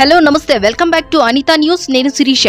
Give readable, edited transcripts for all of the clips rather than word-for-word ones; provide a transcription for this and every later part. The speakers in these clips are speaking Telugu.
Hello namaste, welcome back to Anitha news. నేను శిరీష.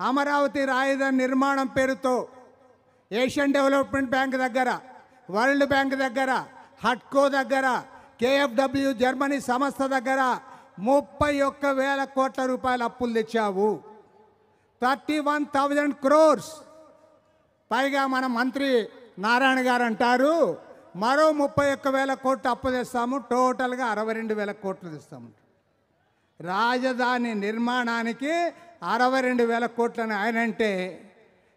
అమరావతి రాజధాని నిర్మాణం పేరుతో ఏషియన్ డెవలప్మెంట్ బ్యాంక్ దగ్గర, వరల్డ్ బ్యాంక్ దగ్గర, హట్కో దగ్గర, KFW జర్మనీ సంస్థ దగ్గర 31,000 కోట్ల రూపాయల అప్పులు తెచ్చావు. 31,000 crores. పైగా మన మంత్రి నారాయణ గారు అంటారు మరో 31,000 కోట్లు అప్పు తెస్తాము, టోటల్గా 62,000 కోట్లు తెస్తాము. రాజధాని నిర్మాణానికి 62,000 కోట్లని ఆయన అంటే,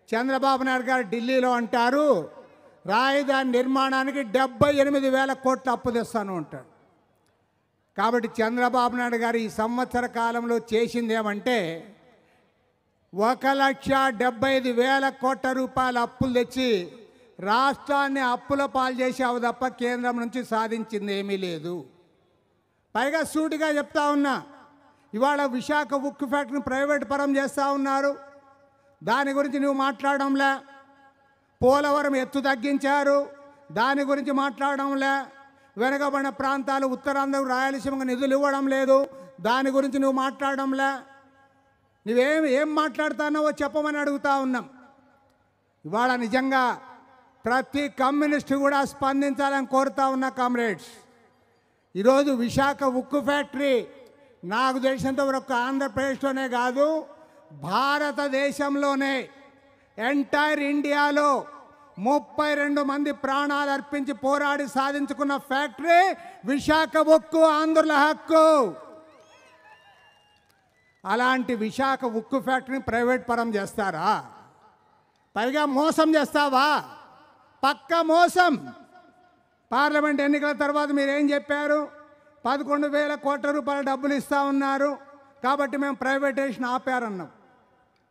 చంద్రబాబు నాయుడు గారు ఢిల్లీలో అంటారు రాజధాని నిర్మాణానికి 78,000 కోట్ల అప్పు తెస్తాను అంటాడు. కాబట్టి చంద్రబాబు నాయుడు గారు ఈ సంవత్సర కాలంలో చేసింది ఏమంటే 1,75,000 కోట్ల రూపాయల అప్పులు తెచ్చి రాష్ట్రాన్ని అప్పుల పాలు చేసావు తప్ప కేంద్రం నుంచి సాధించింది ఏమీ లేదు. పైగా సూటిగా చెప్తా ఉన్నా, ఇవాళ విశాఖ ఉక్కు ఫ్యాక్టరీని ప్రైవేట్ పరం చేస్తూ ఉన్నారు, దాని గురించి నువ్వు మాట్లాడడంలే. పోలవరం ఎత్తు తగ్గించారు, దాని గురించి మాట్లాడడంలే. వెనుకబడిన ప్రాంతాలు ఉత్తరాంధ్ర రాయలసీమకు నిధులు ఇవ్వడం లేదు, దాని గురించి నువ్వు మాట్లాడడంలే. ఏం మాట్లాడుతున్నావో చెప్పమని అడుగుతా ఉన్నాం. ఇవాళ నిజంగా ప్రతి కమ్యూనిస్టు కూడా స్పందించాలని కోరుతా ఉన్నా కామ్రేడ్స్. ఈరోజు విశాఖ ఉక్కు ఫ్యాక్టరీ నాకు తెలిసినంత వరకు ఆంధ్రప్రదేశ్లోనే కాదు, భారతదేశంలోనే ఎంటైర్ ఇండియాలో 32 మంది ప్రాణాలు అర్పించి పోరాడి సాధించుకున్న ఫ్యాక్టరీ విశాఖ ఉక్కు, ఆంధ్రుల హక్కు. అలాంటి విశాఖ ఉక్కు ఫ్యాక్టరీని ప్రైవేట్ పరం చేస్తారా? పైగా మోసం చేస్తావా? పక్క మోసం. పార్లమెంట్ ఎన్నికల తర్వాత మీరేం చెప్పారు? 11,000 కోట్ల రూపాయల డబ్బులు ఇస్తూ ఉన్నారు కాబట్టి మేము ప్రైవేటైజేషన్ ఆపారన్నాం.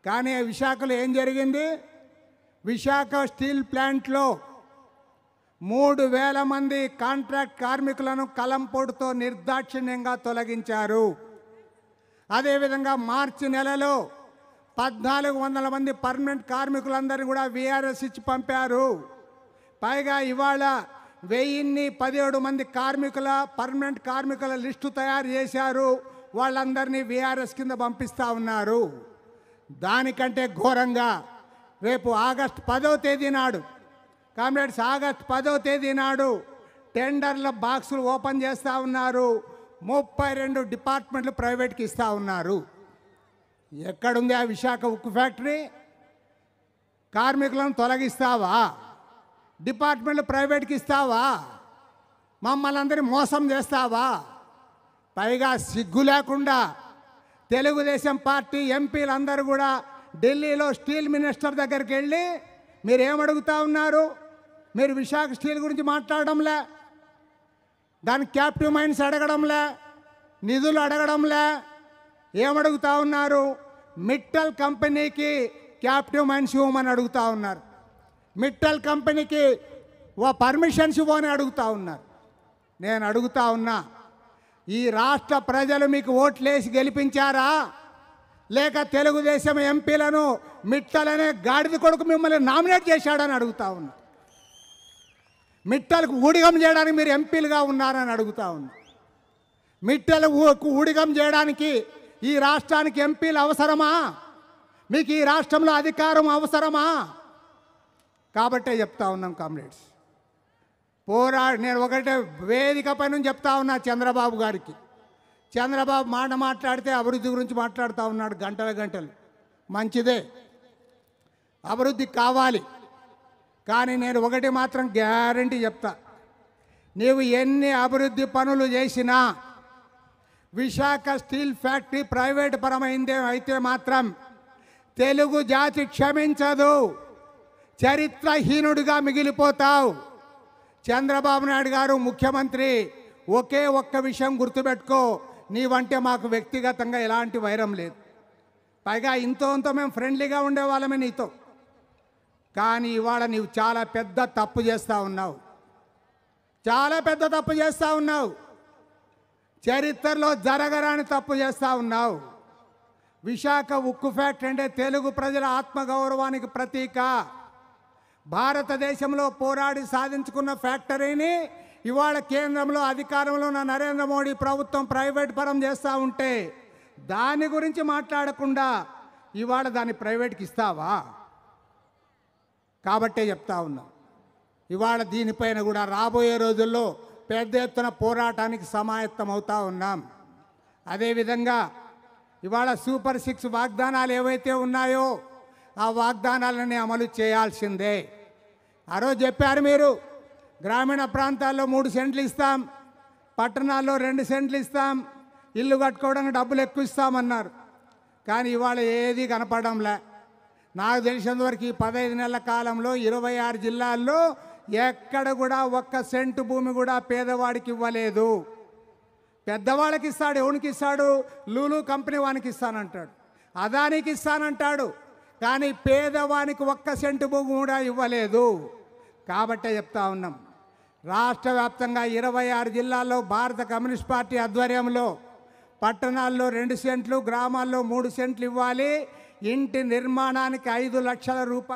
కానీ విశాఖలో ఏం జరిగింది? విశాఖ స్టీల్ ప్లాంట్లో 3,000 మంది కాంట్రాక్ట్ కార్మికులను కలంపోటుతో నిర్దాక్షిణ్యంగా తొలగించారు. అదేవిధంగా మార్చి నెలలో 1,400 మంది పర్మనెంట్ కార్మికులందరినీ కూడా VRS ఇచ్చి పంపారు. పైగా ఇవాళ 1,017 మంది పర్మనెంట్ కార్మికుల లిస్టు తయారు చేశారు, వాళ్ళందరినీ VRS కింద పంపిస్తూ ఉన్నారు. దానికంటే ఘోరంగా రేపు ఆగస్టు 10వ తేదీ నాడు, కామ్రేడ్స్, ఆగస్టు 10వ తేదీ నాడు టెండర్ల బాక్సులు ఓపెన్ చేస్తూ ఉన్నారు. 32 డిపార్ట్మెంట్లు ప్రైవేట్కి ఇస్తూ ఉన్నారు. ఎక్కడుంది ఆ విశాఖ ఉక్కు ఫ్యాక్టరీ? కార్మికులను తొలగిస్తావా? డిపార్ట్మెంట్లు ప్రైవేట్కి ఇస్తావా? మమ్మల్ని అందరినీ మోసం చేస్తావా? పైగా సిగ్గు లేకుండా తెలుగుదేశం పార్టీ ఎంపీలందరూ కూడా ఢిల్లీలో స్టీల్ మినిస్టర్ దగ్గరికి వెళ్ళి మీరేమడుగుతా ఉన్నారు? మీరు విశాఖ స్టీల్ గురించి మాట్లాడడంలే, దాని క్యాప్టివ్ మైన్స్ అడగడంలే, నిధులు అడగడంలే. ఏమడుగుతా ఉన్నారు? మిట్టల్ కంపెనీకి క్యాప్టివ్ మైన్స్ ఇవ్వమని అడుగుతూ ఉన్నారు. మిట్టల్ కంపెనీకి పర్మిషన్స్ ఇవ్వమని అడుగుతూ ఉన్నారు. నేను అడుగుతా ఉన్నా, ఈ రాష్ట్ర ప్రజలు మీకు ఓట్లేసి గెలిపించారా, లేక తెలుగుదేశం ఎంపీలను మిట్టల్ అనే గాడిద కొడుకు మిమ్మల్ని నామినేట్ చేశాడని అడుగుతా ఉన్నా. మిట్టలకు ఊడిగం చేయడానికి మీరు ఎంపీలుగా ఉన్నారని అడుగుతా ఉన్నా. మిట్టలకు ఊడిగం చేయడానికి ఈ రాష్ట్రానికి ఎంపీలు అవసరమా? మీకు ఈ రాష్ట్రంలో అధికారం అవసరమా? కాబట్టే చెప్తా ఉన్నాం కామ్రేడ్స్. నేను ఒకటే వేదిక పైన చెప్తా ఉన్నా చంద్రబాబు గారికి. చంద్రబాబు మాట్లాడితే అభివృద్ధి గురించి మాట్లాడుతూ ఉన్నాడు గంటలు. మంచిదే, అభివృద్ధి కావాలి. కానీ నేను ఒకటి మాత్రం గ్యారంటీ చెప్తా, నీవు ఎన్ని అభివృద్ధి పనులు చేసినా విశాఖ స్టీల్ ఫ్యాక్టరీ ప్రైవేట్ పరమైందే అయితే మాత్రం తెలుగు జాతి క్షమించదు, చరిత్రహీనుడిగా మిగిలిపోతావు. చంద్రబాబు నాయుడు గారు ముఖ్యమంత్రి, ఒకే ఒక్క విషయం గుర్తుపెట్టుకో, నీవంటే మాకు వ్యక్తిగతంగా ఎలాంటి వైరం లేదు. పైగా ఇంతో మేము ఫ్రెండ్లీగా ఉండేవాళ్ళమే నీతో. కానీ ఇవాళ నీవు చాలా పెద్ద తప్పు చేస్తూ ఉన్నావు, చాలా పెద్ద తప్పు చేస్తూ ఉన్నావు. చరిత్రలో జరగరాని తప్పు చేస్తూ ఉన్నావు. విశాఖ ఉక్కు ఫ్యాక్టరీ అంటే తెలుగు ప్రజల ఆత్మగౌరవానికి ప్రతీక. భారతదేశంలో పోరాడి సాధించుకున్న ఫ్యాక్టరీని ఇవాళ కేంద్రంలో అధికారంలో ఉన్న నరేంద్ర మోడీ ప్రభుత్వం ప్రైవేట్ పరం చేస్తూ ఉంటే దాని గురించి మాట్లాడకుండా ఇవాళ దాన్ని ప్రైవేట్కి ఇస్తావా? కాబట్టే చెప్తా ఉన్నాం, ఇవాళ దీనిపైన కూడా రాబోయే రోజుల్లో పెద్ద ఎత్తున పోరాటానికి సమాయత్తం అవుతా ఉన్నాం. అదేవిధంగా ఇవాళ సూపర్ 6 వాగ్దానాలు ఏవైతే ఉన్నాయో ఆ వాగ్దానాలని అమలు చేయాల్సిందే. ఆ రోజు చెప్పారు మీరు, గ్రామీణ ప్రాంతాల్లో 3 సెంట్లు ఇస్తాం, పట్టణాల్లో 2 సెంట్లు ఇస్తాం, ఇల్లు కట్టుకోవడానికి డబ్బులు ఎక్కువ ఇస్తామన్నారు. కానీ ఇవాళ ఏది కనపడంలే. నాకు తెలిసినంతవరకు ఈ 15 నెలల కాలంలో 26 జిల్లాల్లో ఎక్కడ కూడా 1 సెంటు భూమి కూడా పేదవాడికి ఇవ్వలేదు. పెద్దవాళ్ళకి ఇస్తాడు, ఎవరికి ఇస్తాడు? లూలు కంపెనీ వానికి ఇస్తానంటాడు, అదానికి ఇస్తానంటాడు, కానీ పేదవానికి 1 సెంటు భూమి కూడా ఇవ్వలేదు. కాబట్టే చెప్తా ఉన్నాం, రాష్ట్ర వ్యాప్తంగా 26 జిల్లాల్లో భారత కమ్యూనిస్ట్ పార్టీ ఆధ్వర్యంలో పట్టణాల్లో 2 సెంట్లు, గ్రామాల్లో 3 సెంట్లు ఇవ్వాలి. ఇంటి నిర్మాణానికి 5 లక్షల రూపాయలు